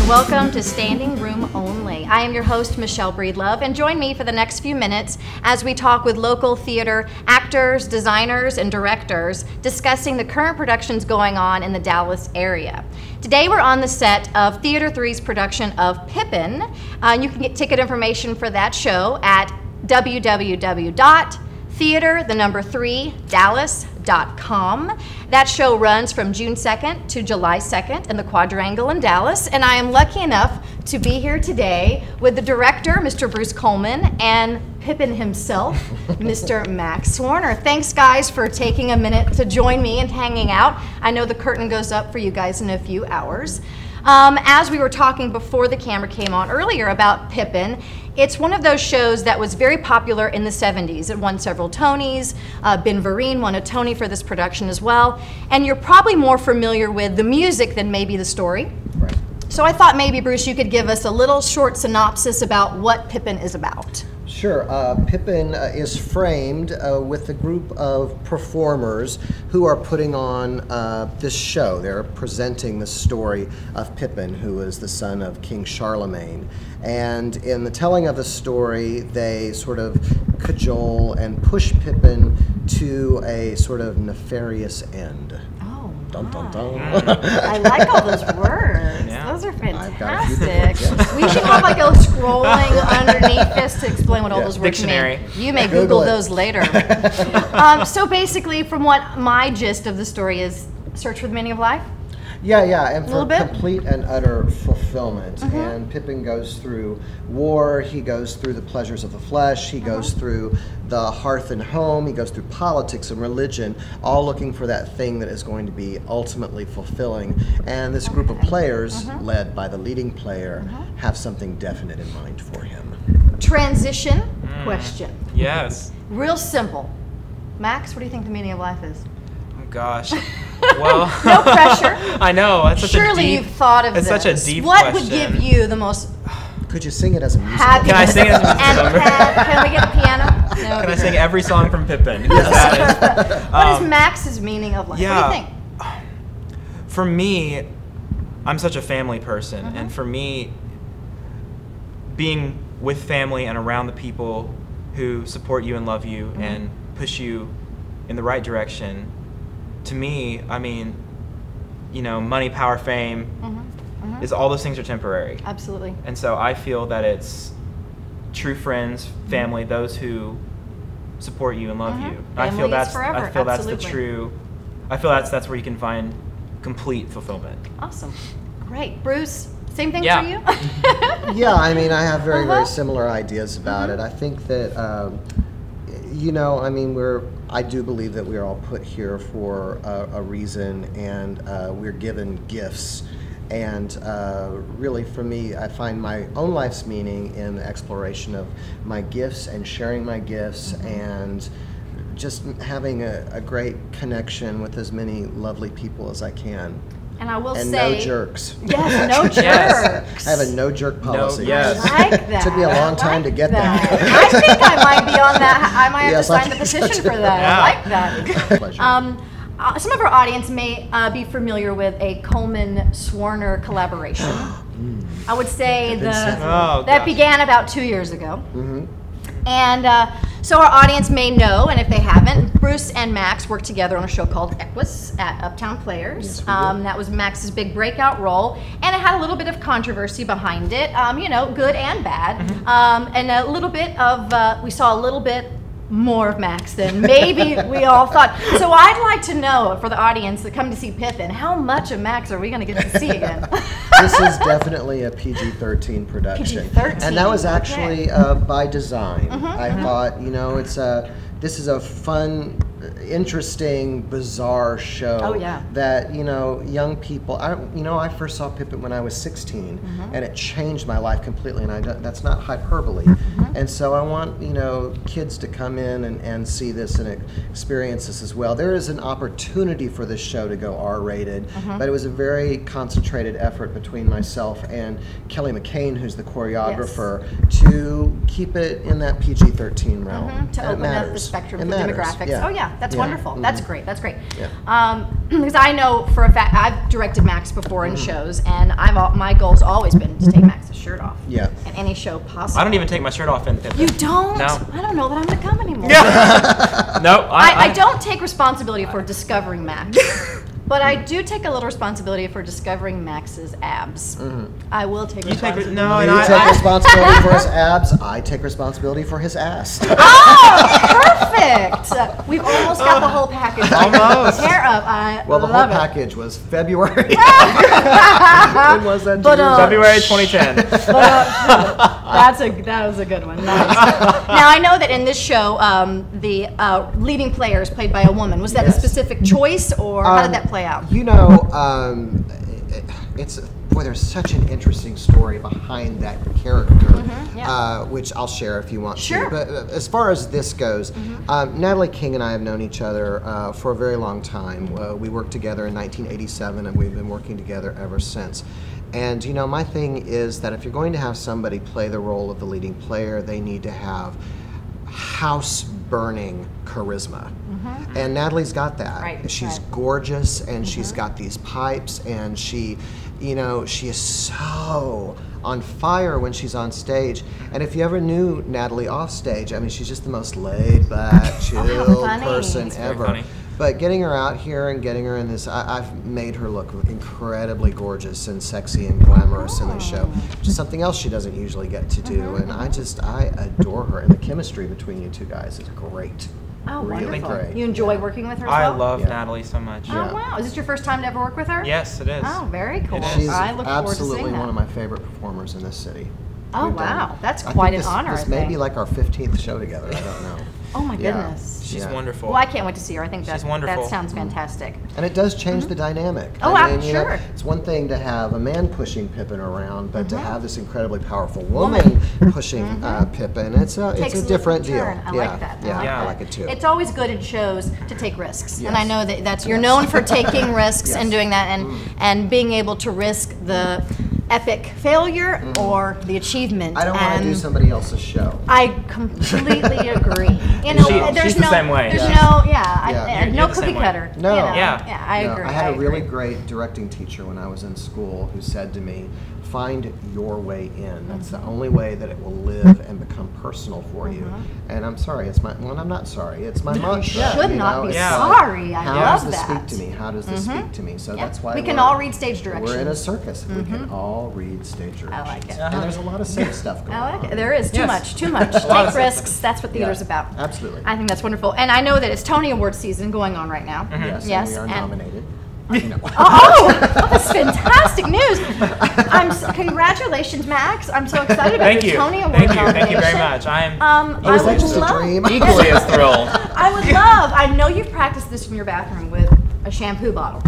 Welcome to Standing Room Only. I am your host, Michelle Breedlove, and join me for the next few minutes as we talk with local theater actors, designers, and directors discussing the current productions going on in the Dallas area. Today we're on the set of Theater 3's production of Pippin. You can get ticket information for that show at www.theater3dallas.com. That show runs from June 2nd to July 2nd in the Quadrangle in Dallas, and I am lucky enough to be here today with the director, Mr. Bruce Coleman, and Pippin himself, Mr. Max Warner. Thanks, guys, for taking a minute to join me and hanging out. I know the curtain goes up for you guys in a few hours. As we were talking before the camera came on earlier about Pippin, it's one of those shows that was very popular in the 70s. It won several Tonys. Ben Vereen won a Tony for this production as well. And you're probably more familiar with the music than maybe the story. Right. So I thought maybe, Bruce, you could give us a little short synopsis about what Pippin is about. Sure. Pippin is framed with a group of performers who are putting on this show. They're presenting the story of Pippin, who is the son of King Charlemagne. And in the telling of the story, they sort of cajole and push Pippin to a sort of nefarious end. Oh, dun, dun, dun. I like all those words. Yeah. Those are I've got a few good fantastic. ones, yes. We should have like a scrolling underneath this to explain what all those words Dictionary. mean. You may Google Google it. those later. So basically, from what my gist of the story is, search for the meaning of life. Yeah, and Little for bit? complete and utter fulfillment. And Pippin goes through war, he goes through the pleasures of the flesh, he goes through the hearth and home, he goes through politics and religion, all looking for that thing that is going to be ultimately fulfilling. And this group of players, led by the leading player, have something definite in mind for him. Transition question. Yes. Real simple. Max, what do you think the meaning of life is? Oh gosh. Well. No pressure. I know. That's such Surely a deep, you've thought of it's this. such a deep what question. would give you the most Could you sing it as a musical? happy? Can I sing it as a musical And number? can we get a piano? No, Can I sing every song from Pippin? Yes. What is Max's meaning of life? Yeah. What do you think? For me, I'm such a family person, and for me, being with family and around the people who support you and love you and push you in the right direction, to me, I mean, you know, money, power, fame, is all those things are temporary. Absolutely. And so I feel that it's true friends, family, those who support you and love you. I Family feel is that's forever. I feel that's the Absolutely. true. I feel that's where you can find complete fulfillment. Awesome. Great. Bruce, same thing Yeah. for you? Yeah, I mean, I have very similar ideas about it. I think that, you know, I mean, I do believe that we are all put here for a reason, and we're given gifts. And really, for me, I find my own life's meaning in the exploration of my gifts and sharing my gifts and just having a great connection with as many lovely people as I can. And I will And say, no jerks. Yes, no jerks. Yes. I have a no jerk policy. yes. I like that. Took me a long time to get that. I think I might be on that. I might have Yes, to I sign the think so petition too. for that. Yeah. I like that. Pleasure. Some of our audience may be familiar with a Coleman-Swarner collaboration. I would say Oh, that gosh. began about 2 years ago. And so our audience may know, and if they haven't, Bruce and Max worked together on a show called Equus at Uptown Players. Yes, we did. That was Max's big breakout role, and it had a little bit of controversy behind it, you know, good and bad. And a little bit of, we saw a little bit more of Max than maybe we all thought. So I'd like to know, for the audience that come to see Pippin, how much of Max are we going to get to see again? This is definitely a PG-13 production. PG-13, And that was actually okay. by design. I thought, you know, this is a fun, interesting, bizarre show. Oh, yeah. That, you know, young people, I first saw Pippin when I was 16, and it changed my life completely, and that's not hyperbole. And so I want, you know, kids to come in and see this and experience this as well. There is an opportunity for this show to go R-rated, but it was a very concentrated effort between myself and Kelly McCain, who's the choreographer, to keep it in that PG-13 realm. To And it open up the matters. spectrum It for matters, demographics. yeah. Oh yeah, Yeah, that's wonderful. That's great. That's great. Yeah. Because I know for a fact I've directed Max before in shows, and my goal's always been to take Max's shirt off. Yeah. In any show possible. I don't even take my shirt off in Pippin. You don't? No. I don't know that I'm gonna come anymore. No, I don't take responsibility for discovering Max. But I do take a little responsibility for discovering Max's abs. I will take responsibility. You take responsibility for his abs. I take responsibility for his ass. Oh, perfect! We've almost got the whole package. Almost. Hair up. I Well, the whole love it. package was February. When was that? February 2010. That was a good one. Nice. Now I know that in this show, the leading player is played by a woman. Was that a Yes. specific choice, or how did that play out? You know, there's such an interesting story behind that character, which I'll share if you want Sure. to. But as far as this goes, Natalie King and I have known each other for a very long time. We worked together in 1987, and we've been working together ever since. And you know, my thing is that if you're going to have somebody play the role of the leading player, they need to have house-burning charisma. And Natalie's got that. Right, She's right. gorgeous, and she's got these pipes, and she is so on fire when she's on stage. And if you ever knew Natalie off stage, I mean, she's just the most laid-back, chill funny. person It's very ever. funny. But getting her out here and getting her in this, I've made her look incredibly gorgeous and sexy and glamorous in this show, which is something else she doesn't usually get to do. And I adore her. And the chemistry between you two guys is great. Oh, Really wonderful. great. You enjoy working with her as I well? love Yeah. Natalie so much. Oh, Yeah. wow. Is this your first time to ever work with her? Yes, it is. Oh, very cool. It is. She's I look forward to absolutely seeing that. one of my favorite performers in this city. Oh, We've done- wow. That's I quite think an honor, This I may think. be like our 15th show together. I don't know. Oh, my Yeah. goodness. She's Yeah. wonderful. Well, I can't wait to see her. I think She's that wonderful. sounds fantastic. And it does change the dynamic. Oh, I mean, sure. it's one thing to have a man pushing Pippin around, but to have this incredibly powerful woman pushing Pippin, it's a Takes different little deal. turn. I yeah. like that. Yeah, Yeah. I like it too. It's always good in shows to take risks, and I Yes. know that you're known for taking risks and Yes. doing that, and being able to risk the epic failure or the achievement. I don't want to do and somebody else's show. I completely agree. You know, She's the same way. There's Yeah. no, You're no the same cookie way. cutter. No. You know? Yeah. I No, agree. I had a really agree. great directing teacher when I was in school who said to me, find your way in. That's the only way that it will live and become personal for you. And I'm sorry, I'm not sorry. It's my mantra. should you not know? be It's Yeah. sorry. I How love does this that. speak to me? How does this speak to me? So Yeah. that's why we can we're- all read stage directions. We're in a circus. We can all read stage directions. like it. And there's a lot of safe stuff going on. I like it. There is too Yes. much. Too much. lot of Take stuff. risks. That's what theater's Yeah, about. absolutely. I think that's wonderful. And I know that it's Tony Awards season going on right now. Yes, and we are nominated. Oh, that's fantastic news! Congratulations, Max. I'm so excited about Thank your you. Tony Award Thank you. nomination. Thank you very much. I am I Was that would just a love- dream? equally as thrilled. I would love. I know you've practiced this in your bathroom with a shampoo bottle.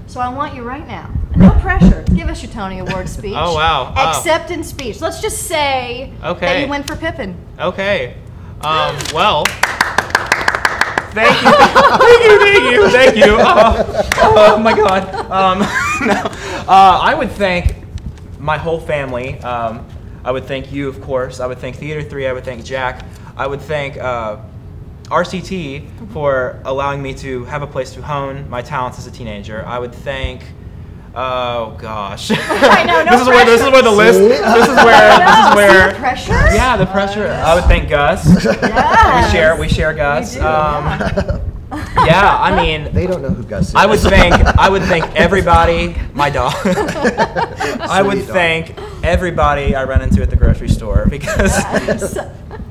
So I want you right now. No pressure. Give us your Tony Award speech. Oh, wow. Oh. Acceptance speech. Let's just say that Okay. you went for Pippin. Okay. Well. Thank you. Thank you. Oh my God. No. I would thank my whole family. I would thank you, of course. I would thank Theater 3. I would thank Jack. I would thank RCT for allowing me to have a place to hone my talents as a teenager. I would thank. Oh gosh. I know, no this is where the list. See? This is See where. the pressure? Yeah, the pressure. I would thank Gus. Yes. We share Gus. We do, Yeah, I mean, They don't know who Gus is. I would thank everybody. My dog. I would Sweet dog. thank everybody I run into at the grocery store because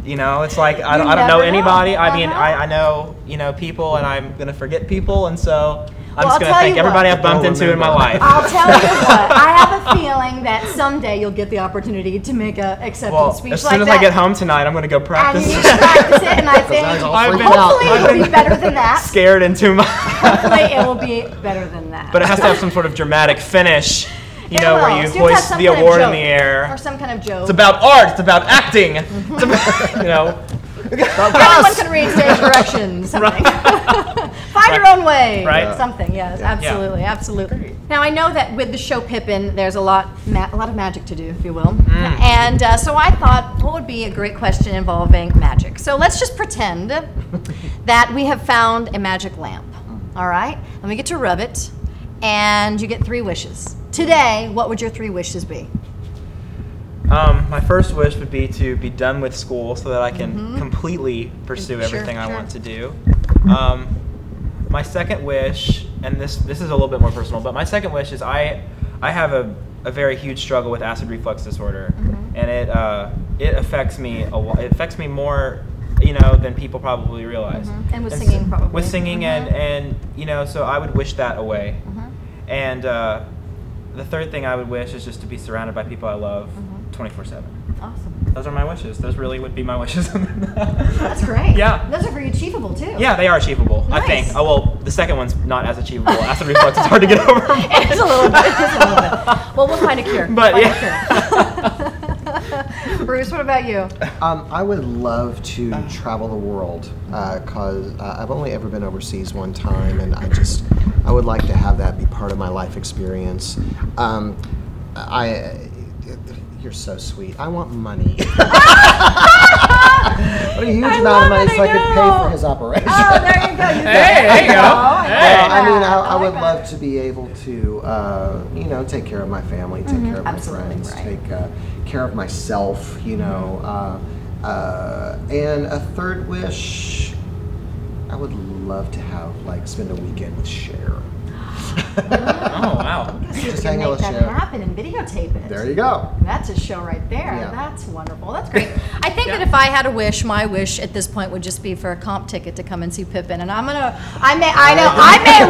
you know it's like I don't know never know. anybody. I mean, Uh-huh. I know people, and I'm gonna forget people, and so I'm Well, just I'll gonna tell thank you everybody what. I've bumped Don't into in my remember. life. I'll tell you what. I have a feeling that someday you'll get the opportunity to make a acceptance Well, speech as like soon as that. I get home tonight, I'm gonna go And practice. you need to practice it, and I think I was all I've freaked been- out. hopefully it will be better than that. Scared into my. Hopefully it will be better than that. But it has to have some sort of dramatic finish, you It know, will. where you So have hoist some the kind of award in joke, the air. or some kind of joke. It's about art. It's about acting. It's about, you know. Everyone can read stage directions. Something. Find your own way. Right. Something. Yes. Absolutely. Absolutely. Now I know that with the show Pippin, there's a lot of magic to do, if you will. And so I thought, what would be a great question involving magic? So let's just pretend that we have found a magic lamp. All right? And we get to rub it, and you get 3 wishes. Today, what would your 3 wishes be? My first wish would be to be done with school so that I can completely pursue everything I want to do. My second wish, and this is a little bit more personal, but my second wish is I have a very huge struggle with acid reflux disorder, and it affects me a lot. It affects me more, than people probably realize. And with singing, probably. With singing, and so I would wish that away. And the third thing I would wish is just to be surrounded by people I love 24/7. Awesome. Those are my wishes. Those really would be my wishes. That's great. Yeah. Those are very achievable, too. Yeah, they are achievable, Nice. I think. Oh, well, the second one's not as achievable. Acid reflux is hard to get over. It is a little bit. Well, we'll find a cure. But, Find a cure. Bruce, what about you? I would love to travel the world because I've only ever been overseas one time, and I would like to have that be part of my life experience. You're so sweet. I want money. What a huge amount of money so I could pay for his operation. Oh, there you go. There you go. I would love to be able to, take care of my family, take care of my friends, take care of myself, and a third wish, I would love to spend a weekend with Cher. Oh, wow. Just hang hang out out with that Cher. happen and videotape it. There you go. That's a show right there. Yeah. That's wonderful. That's great. I think that if I had a wish, my wish at this point would just be for a comp ticket to come and see Pippin. And I may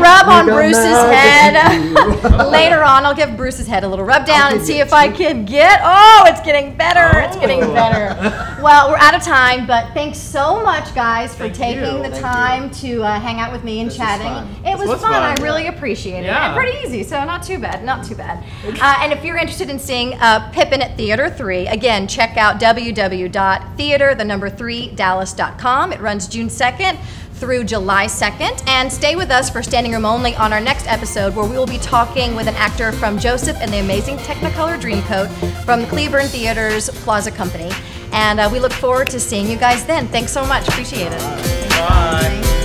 rub on Bruce's head later on. I'll give Bruce's head a little rub down and see if I can get. Oh, it's getting better. It's getting better. Well, we're out of time, but thanks so much, guys, for taking the time to hang out with me and chatting. It was fun. I really appreciate it. Yeah. And pretty easy, so not too bad, not too bad. And if you're interested in seeing Pippin at Theater 3, again, check out www.theater3dallas.com. It runs June 2nd through July 2nd. And stay with us for Standing Room Only on our next episode, where we will be talking with an actor from Joseph and the Amazing Technicolor Dreamcoat from Cleburne Theater's Plaza Company. And we look forward to seeing you guys then. Thanks so much. Appreciate it. Bye.